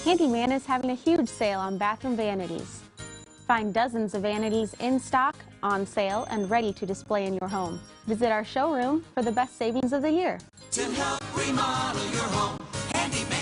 Handyman is having a huge sale on bathroom vanities. Find dozens of vanities in stock, on sale, and ready to display in your home. Visit our showroom for the best savings of the year. To help remodel your home, Handyman.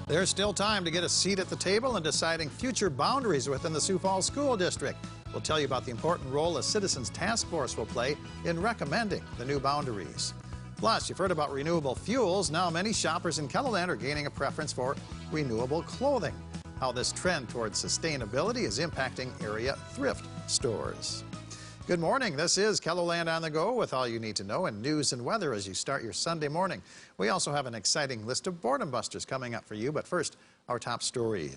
There's still time to get a seat at the table in deciding future boundaries within the Sioux Falls School District. We'll tell you about the important role a citizens task force will play in recommending the new boundaries. Plus, you've heard about renewable fuels. Now many shoppers in KELOLAND are gaining a preference for renewable clothing. How this trend towards sustainability is impacting area thrift stores. Good morning. This is KELOLAND on the go with all you need to know and news and weather as you start your Sunday morning. We also have an exciting list of boredom busters coming up for you, but first, our top story.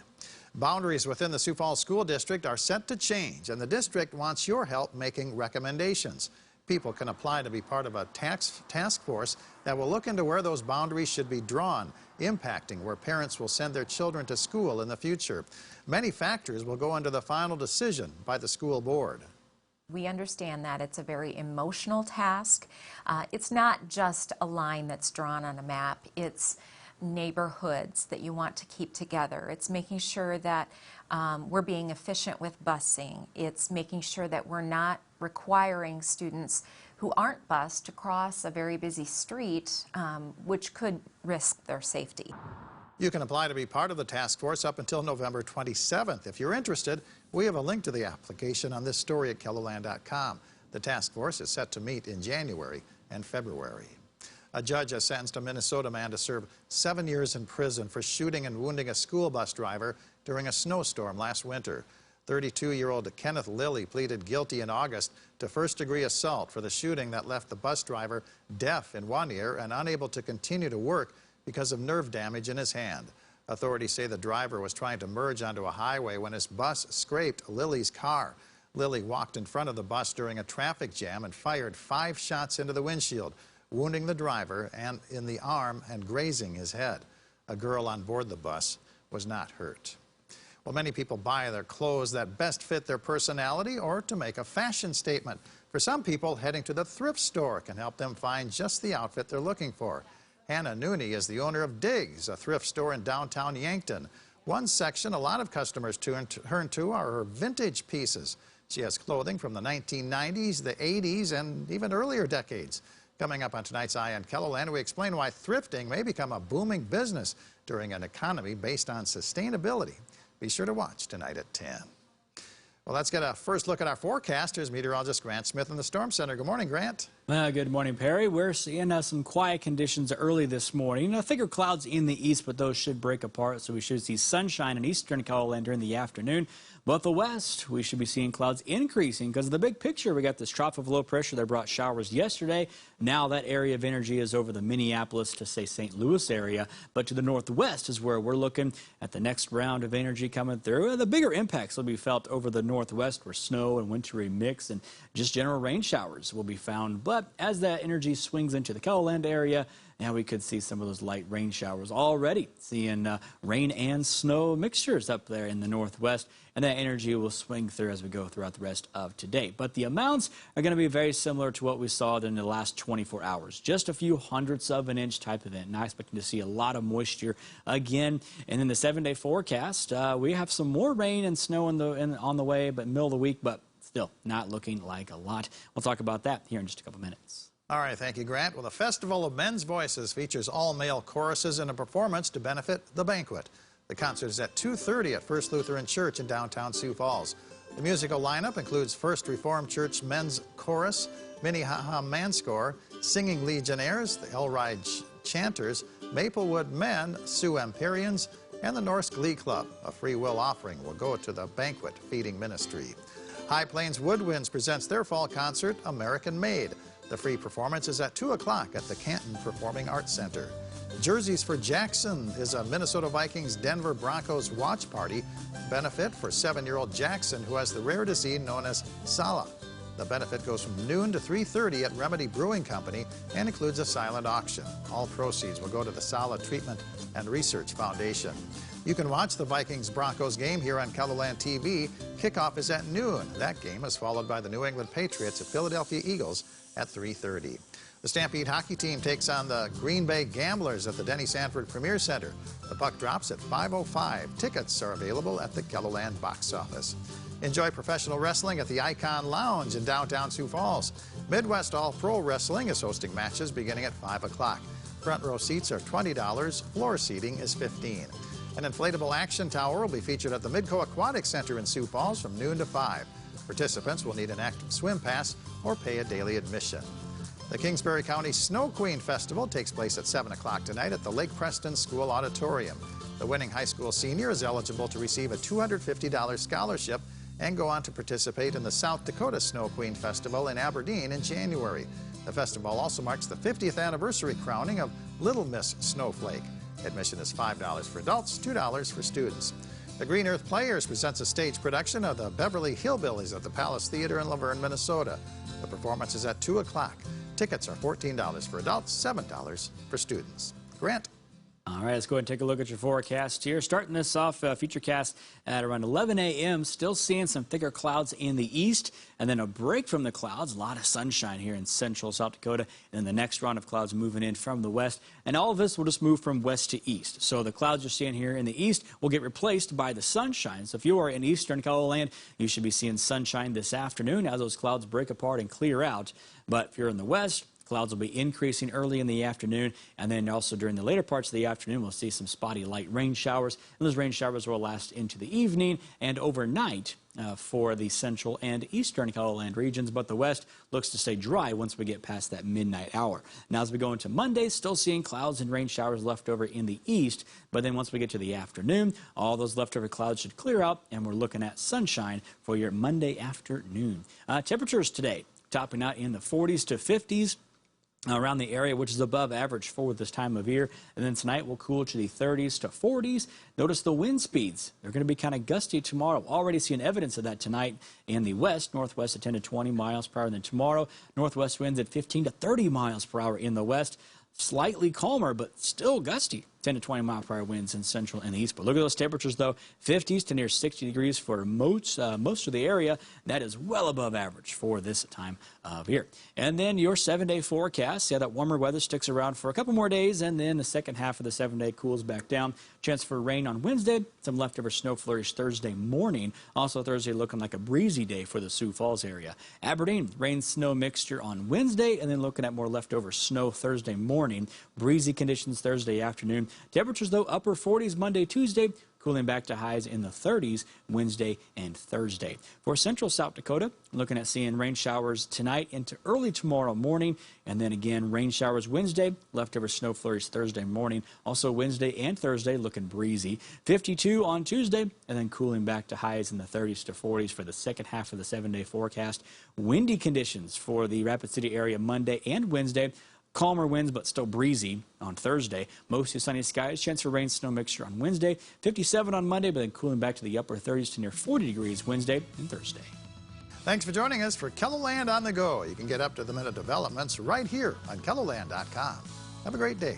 Boundaries within the Sioux Falls School District are set to change, and the district wants your help making recommendations. People can apply to be part of a task force that will look into where those boundaries should be drawn, impacting where parents will send their children to school in the future. Many factors will go into the final decision by the school board. We understand that it's a very emotional task. It's not just a line that's drawn on a map. It's neighborhoods that you want to keep together. It's making sure that we're being efficient with busing. It's making sure that we're not requiring students who aren't bused to cross a very busy street, which could risk their safety. You can apply to be part of the task force up until November 27th. If you're interested, we have a link to the application on this story at KELOLAND.com. The task force is set to meet in January and February. A judge has sentenced a Minnesota man to serve 7 years in prison for shooting and wounding a school bus driver during a snowstorm last winter. 32-year-old Kenneth Lilly pleaded guilty in August to first-degree assault for the shooting that left the bus driver deaf in one ear and unable to continue to work because of nerve damage in his hand. Authorities say the driver was trying to merge onto a highway when his bus scraped Lilly's car. Lilly walked in front of the bus during a traffic jam and fired 5 shots into the windshield, wounding the driver and in the arm and grazing his head. A girl on board the bus was not hurt. Well, many people buy their clothes that best fit their personality or to make a fashion statement. For some people, heading to the thrift store can help them find just the outfit they're looking for. Hannah Nooney is the owner of Diggs, a thrift store in downtown Yankton. One section a lot of customers turn to are her vintage pieces. She has clothing from the 1990s, the 80s, and even earlier decades. Coming up on tonight's Eye on KELOLAND, we explain why thrifting may become a booming business during an economy based on sustainability. Be sure to watch tonight at 10. Well, let's get a first look at our forecast. Here's meteorologist Grant Smith in the Storm Center. Good morning, Grant. Good morning, Perry. We're seeing some quiet conditions early this morning. Thicker clouds in the east, but those should break apart, so we should see sunshine in eastern KELOLAND during the afternoon. But the west, we should be seeing clouds increasing because of the big picture. We got this trough of low pressure that brought showers yesterday. Now that area of energy is over the Minneapolis to, say, St. Louis area. But to the northwest is where we're looking at the next round of energy coming through. The bigger impacts will be felt over the northwest where snow and wintry mix and just general rain showers will be found. But as that energy swings into the KELOLAND area, now we could see some of those light rain showers already. Seeing rain and snow mixtures up there in the northwest, and that energy will swing through as we go throughout the rest of today. But the amounts are going to be very similar to what we saw in the last 24 hours. Just a few hundredths of an inch type event. Not expecting to see a lot of moisture again. And in the 7-day forecast, we have some more rain and snow on the way, but middle of the week, but still not looking like a lot. We'll talk about that here in just a couple minutes. All right, thank you, Grant. Well, the Festival of Men's Voices features all-male choruses and a performance to benefit the banquet. The concert is at 2:30 at First Lutheran Church in downtown Sioux Falls. The musical lineup includes First Reformed Church Men's Chorus, Minnehaha Manscore, Singing Legionnaires, the Elride Chanters, Maplewood Men, Sioux Empyreans, and the Norse Glee Club. A free will offering will go to the banquet feeding ministry. High Plains Woodwinds presents their fall concert, American Made. The free performance is at 2 o'clock at the Canton Performing Arts Center. Jerseys for Jackson is a Minnesota Vikings Denver Broncos watch party benefit for 7-year-old Jackson, who has the rare disease known as SALA. The benefit goes from noon to 3:30 at Remedy Brewing Company and includes a silent auction. All proceeds will go to the SALA Treatment and Research Foundation. You can watch the Vikings-Broncos game here on KELOLAND TV. Kickoff is at noon. That game is followed by the New England Patriots at Philadelphia Eagles at 3:30. The Stampede hockey team takes on the Green Bay Gamblers at the Denny Sanford Premier Center. The puck drops at 5:05. Tickets are available at the KELOLAND box office. Enjoy professional wrestling at the Icon Lounge in downtown Sioux Falls. Midwest All-Pro Wrestling is hosting matches beginning at 5 o'clock. Front row seats are $20. Floor seating is $15. An inflatable action tower will be featured at the Midco Aquatic Center in Sioux Falls from noon to 5. Participants will need an active swim pass or pay a daily admission. The Kingsbury County Snow Queen Festival takes place at 7 o'clock tonight at the Lake Preston School Auditorium. The winning high school senior is eligible to receive a $250 scholarship and go on to participate in the South Dakota Snow Queen Festival in Aberdeen in January. The festival also marks the 50th anniversary crowning of Little Miss Snowflake. Admission is $5 for adults, $2 for students. The Green Earth Players presents a stage production of the Beverly Hillbillies at the Palace Theater in Laverne, Minnesota. The performance is at 2 o'clock. Tickets are $14 for adults, $7 for students. Grant. All right, let's go ahead and take a look at your forecast here. Starting this off, Futurecast at around 11 a.m. Still seeing some thicker clouds in the east, and then a break from the clouds. A lot of sunshine here in central South Dakota, and then the next round of clouds moving in from the west. And all of this will just move from west to east. So the clouds you're seeing here in the east will get replaced by the sunshine. So if you are in eastern KELOLAND, you should be seeing sunshine this afternoon as those clouds break apart and clear out. But if you're in the west, clouds will be increasing early in the afternoon, and then also during the later parts of the afternoon, we'll see some spotty light rain showers, and those rain showers will last into the evening and overnight for the central and eastern KELOLAND regions, but the west looks to stay dry once we get past that midnight hour. Now, as we go into Monday, still seeing clouds and rain showers left over in the east, but then once we get to the afternoon, all those leftover clouds should clear out, and we're looking at sunshine for your Monday afternoon. Temperatures today topping out in the 40s to 50s. Around the area, which is above average for this time of year. And then tonight we'll cool to the 30s to 40s. Notice the wind speeds. They're going to be kind of gusty tomorrow. Already seeing evidence of that tonight in the west. Northwest at 10 to 20 miles per hour. And then tomorrow, northwest winds at 15 to 30 miles per hour in the west. Slightly calmer, but still gusty. 10 to 20 mile per hour winds in central and the east. But look at those temperatures, though. 50s to near 60 degrees for most of the area. That is well above average for this time of year. And then your 7-day forecast. Yeah, that warmer weather sticks around for a couple more days, and then the second half of the 7-day cools back down. Chance for rain on Wednesday. Some leftover snow flurries Thursday morning. Also Thursday looking like a breezy day for the Sioux Falls area. Aberdeen, rain-snow mixture on Wednesday, and then looking at more leftover snow Thursday morning. Breezy conditions Thursday afternoon. Temperatures, though, upper 40s Monday, Tuesday, cooling back to highs in the 30s Wednesday and Thursday. For central South Dakota, looking at seeing rain showers tonight into early tomorrow morning, and then again rain showers Wednesday, leftover snow flurries Thursday morning. Also Wednesday and Thursday looking breezy. 52 on Tuesday, and then cooling back to highs in the 30s to 40s for the second half of the 7-day forecast. Windy conditions for the Rapid City area Monday and Wednesday. Calmer winds, but still breezy on Thursday. Mostly sunny skies. Chance for rain, snow mixture on Wednesday. 57 on Monday, but then cooling back to the upper 30s to near 40 degrees Wednesday and Thursday. Thanks for joining us for KELOLAND on the Go. You can get up-to-the-minute developments right here on KELOLAND.com. Have a great day.